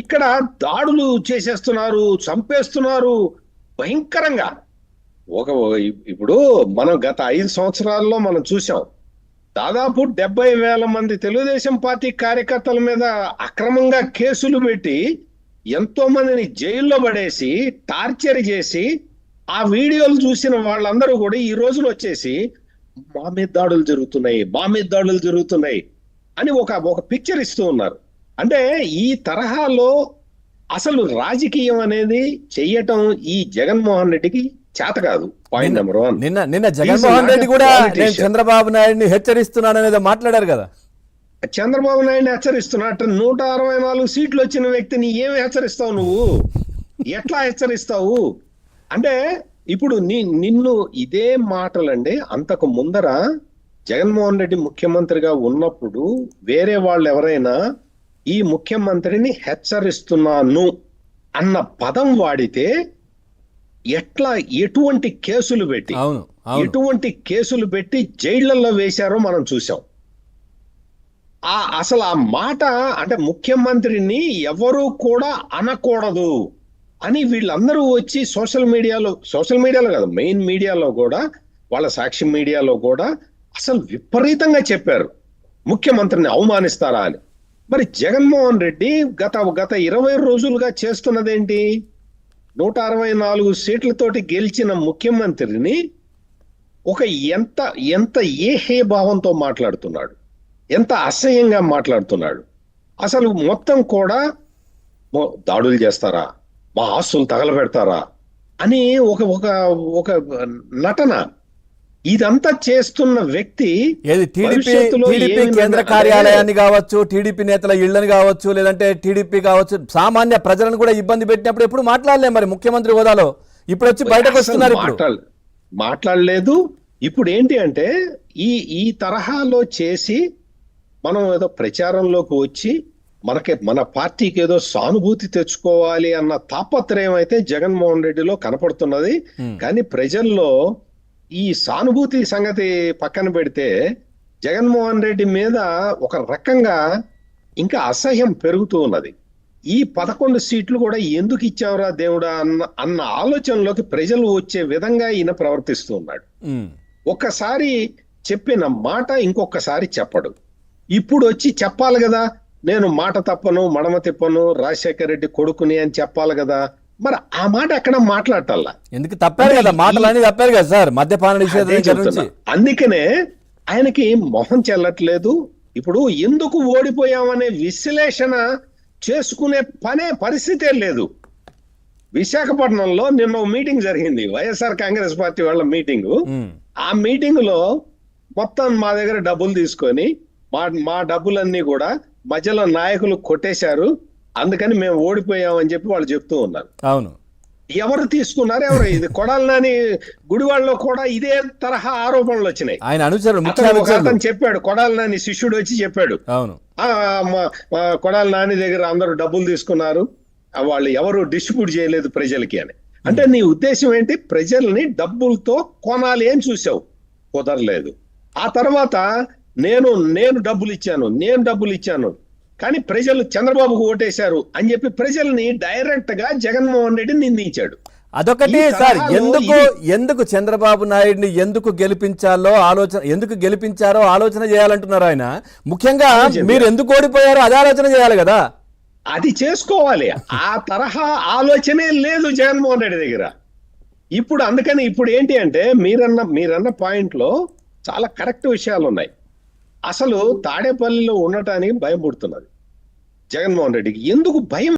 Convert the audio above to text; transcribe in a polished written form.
ఇక్కడ దాడులు చేసేస్తున్నారు, చంపేస్తున్నారు భయంకరంగా. ఒక ఇప్పుడు మనం గత 5 సంవత్సరాల్లో మనం చూసాం. దాదాపు 70,000 మంది తెలుగుదేశం పార్టీ కార్యకర్తల మీద అక్రమంగా కేసులు పెట్టి ఎంతో మందిని జైల్లో పడేసి టార్చర్ చేసి ఆ వీడియోలు చూసిన వాళ్ళందరూ కూడా ఈ రోజున వచ్చేసి మా మీద దాడులు జరుగుతున్నాయి, మా మీద దాడులు జరుగుతున్నాయి అని ఒక పిక్చర్ ఇస్తూ ఉన్నారు. అంటే ఈ తరహాలో అసలు రాజకీయం అనేది చెయ్యటం ఈ జగన్మోహన్ రెడ్డికి చేత కాదు. Point number 1. నిన్న జగన్మోహన్ రెడ్డి కూడా నేను చంద్రబాబు నాయుడిని హెచ్చరిస్తున్నాను అనేది మాట్లాడారు కదా. చంద్రబాబు నాయుడిని హెచ్చరిస్తున్నట్టు 164 సీట్లు వచ్చిన వ్యక్తిని ఏమి హెచ్చరిస్తావు నువ్వు? ఎట్లా హెచ్చరిస్తావు? అంటే ఇప్పుడు నిన్ను ఇదే మాటలండి అంతకు ముందర జగన్మోహన్ రెడ్డి ముఖ్యమంత్రిగా ఉన్నప్పుడు వేరే వాళ్ళు ఎవరైనా ఈ ముఖ్యమంత్రిని హెచ్చరిస్తున్నాను అన్న పదం వాడితే ఎటువంటి కేసులు పెట్టి ఎటువంటి కేసులు పెట్టి జైళ్లలో వేశారో మనం చూసాం. అసలు ఆ మాట అంటే ముఖ్యమంత్రిని ఎవరు కూడా అనకూడదు అని వీళ్ళందరూ వచ్చి సోషల్ మీడియాలో కాదు, మెయిన్ మీడియాలో కూడా, వాళ్ళ సాక్షి మీడియాలో కూడా అసలు విపరీతంగా చెప్పారు ముఖ్యమంత్రిని అవమానిస్తారా అని. మరి జగన్మోహన్ రెడ్డి గత 20 రోజులుగా చేస్తున్నదేంటి? 164 సీట్లతోటి గెలిచిన ముఖ్యమంత్రిని ఒక ఎంత ఏహే భావంతో మాట్లాడుతున్నాడు, ఎంత అసహ్యంగా మాట్లాడుతున్నాడు. అసలు మొత్తం కూడా దాడులు చేస్తారా, మా ఆస్తులు తగలబెడతారా అని ఒక నటన. ఇదంతా చేస్తున్న వ్యక్తి టీడీపీ కేంద్ర కార్యాలయాన్ని కావచ్చు, టీడీపీ నేతల ఇళ్లను కావచ్చు, లేదంటే టీడీపీ కావచ్చు, సామాన్య ప్రజలను కూడా ఇబ్బంది పెట్టినప్పుడు ఎప్పుడు మాట్లాడలే. మరి ముఖ్యమంత్రి హోదాలో ఇప్పుడు వచ్చి బయటకు వస్తున్నారు. మాట్లాడలేదు. ఇప్పుడు ఏంటి అంటే ఈ తరహాలో చేసి మనం ఏదో ప్రచారంలోకి వచ్చి మన పార్టీకి ఏదో సానుభూతి తెచ్చుకోవాలి అన్న తాపత్రయం అయితే జగన్మోహన్ రెడ్డిలో కనపడుతున్నది. కానీ ప్రజల్లో ఈ సానుభూతి సంగతి పక్కన పెడితే జగన్మోహన్ రెడ్డి మీద ఒక రకంగా ఇంకా అసహ్యం పెరుగుతూ ఉన్నది. ఈ 11 సీట్లు కూడా ఎందుకు ఇచ్చావురా దేవుడా అన్న ఆలోచనలోకి ప్రజలు వచ్చే విధంగా ఈయన ప్రవర్తిస్తూ ఉన్నాడు. ఒక్కసారి చెప్పిన మాట ఇంకొకసారి చెప్పడు. ఇప్పుడు వచ్చి చెప్పాలి కదా, నేను మాట తప్పను, మడమ తిప్పను, రాజశేఖర రెడ్డి కొడుకుని అని చెప్పాలి కదా. మరి ఆ మాట ఎక్కడ మాట్లాడాల? ఎందుకు తప్పారు కదా, మాటలన్నీ తప్పారు కదా సార్, మద్యపాన నిషేధం. అందుకనే ఆయనకి మొహం చెల్లట్లేదు. ఇప్పుడు ఎందుకు ఓడిపోయామనే విశ్లేషణ చేసుకునే పరిస్థితే లేదు. విశాఖపట్నంలో నిన్న మీటింగ్ జరిగింది, వైఎస్ఆర్ కాంగ్రెస్ పార్టీ వాళ్ళ మీటింగ్. ఆ మీటింగ్ లో మొత్తం మా దగ్గర డబ్బులు తీసుకొని మా డబ్బులన్నీ కూడా మధ్యలో నాయకులు కొట్టేశారు, అందుకని మేము ఓడిపోయామని చెప్పి వాళ్ళు చెప్తూ ఉన్నారు. అవును, ఎవరు తీసుకున్నారు? ఇది కొడాలి నాని గుడివాడలో కూడా ఇదే తరహా ఆరోపణలు వచ్చినాయి. ఆయన అనుచరుడు అతను చెప్పాడు, కొడాలి నాని శిష్యుడు వచ్చి చెప్పాడు, కొడాలి నాని దగ్గర అందరూ డబ్బులు తీసుకున్నారు, వాళ్ళు ఎవరు డిస్ట్రిబ్యూట్ చేయలేదు ప్రజలకి అని. అంటే నీ ఉద్దేశం ఏంటి? ప్రజల్ని డబ్బులతో కొనాలి అని చూసావు, కుదరలేదు. ఆ తర్వాత నేను డబ్బులు ఇచ్చాను కానీ ప్రజలు చంద్రబాబుకు ఓటేశారు అని చెప్పి ప్రజల్ని డైరెక్ట్ గా జగన్మోహన్ రెడ్డి నిందించాడు. అదొకటి సార్. ఎందుకు చంద్రబాబు నాయుడిని ఎందుకు గెలిపించారో ఆలోచన చేయాలంటున్నారు ఆయన. ముఖ్యంగా మీరు ఎందుకు ఓడిపోయారో అది ఆలోచన చేయాలి కదా. అది చేసుకోవాలి. ఆ తరహా ఆలోచనే లేదు జగన్మోహన్ రెడ్డి దగ్గర. అందుకని ఇప్పుడు ఏంటి అంటే మీరన్న పాయింట్ లో చాలా కరెక్ట్ విషయాలు ఉన్నాయి. అసలు తాడేపల్లిలో ఉండటానికి భయం పుడుతున్నది జగన్మోహన్ రెడ్డికి. ఎందుకు భయం?